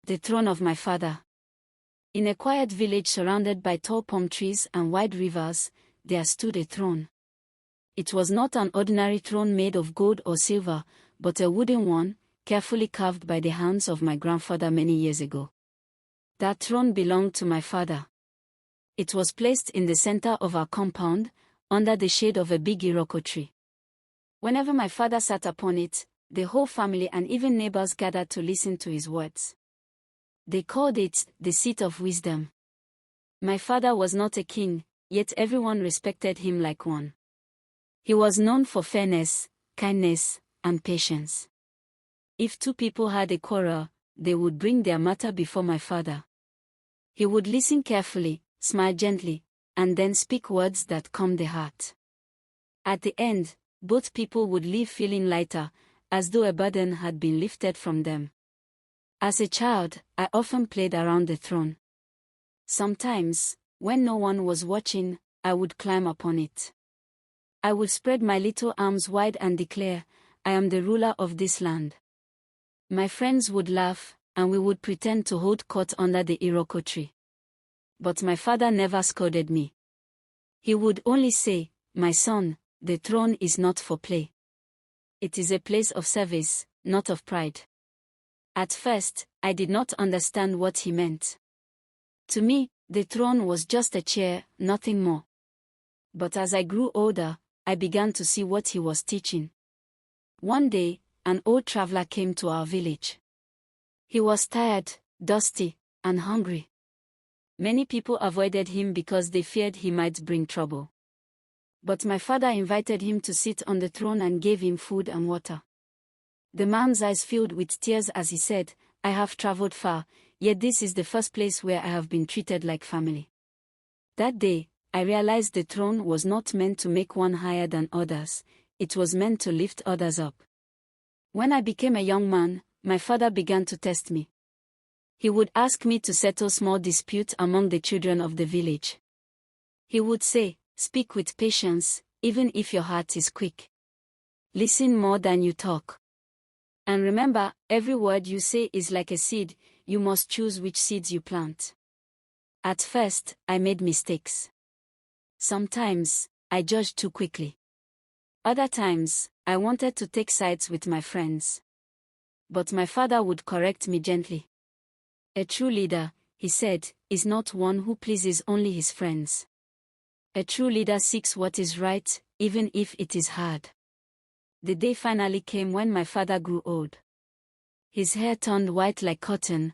The throne of my father. In a quiet village surrounded by tall palm trees and wide rivers, there stood a throne. It was not an ordinary throne made of gold or silver, but a wooden one, carefully carved by the hands of my grandfather many years ago. That throne belonged to my father. It was placed in the center of our compound, under the shade of a big Iroko tree. Whenever my father sat upon it, the whole family and even neighbors gathered to listen to his words. They called it the seat of wisdom. My father was not a king, yet everyone respected him like one. He was known for fairness, kindness, and patience. If two people had a quarrel, they would bring their matter before my father. He would listen carefully, smile gently, and then speak words that calmed the heart. At the end, both people would leave feeling lighter, as though a burden had been lifted from them. As a child, I often played around the throne. Sometimes, when no one was watching, I would climb upon it. I would spread my little arms wide and declare, "I am the ruler of this land." My friends would laugh, and we would pretend to hold court under the Iroko tree. But my father never scolded me. He would only say, "My son, the throne is not for play. It is a place of service, not of pride." At first, I did not understand what he meant. To me, the throne was just a chair, nothing more. But as I grew older, I began to see what he was teaching. One day, an old traveler came to our village. He was tired, dusty, and hungry. Many people avoided him because they feared he might bring trouble. But my father invited him to sit on the throne and gave him food and water. The man's eyes filled with tears as he said, "I have traveled far, yet this is the first place where I have been treated like family." That day, I realized the throne was not meant to make one higher than others, it was meant to lift others up. When I became a young man, my father began to test me. He would ask me to settle small disputes among the children of the village. He would say, "Speak with patience, even if your heart is quick. Listen more than you talk. And remember, every word you say is like a seed, you must choose which seeds you plant." At first, I made mistakes. Sometimes, I judged too quickly. Other times, I wanted to take sides with my friends. But my father would correct me gently. "A true leader," he said, "is not one who pleases only his friends. A true leader seeks what is right, even if it is hard." The day finally came when my father grew old. His hair turned white like cotton,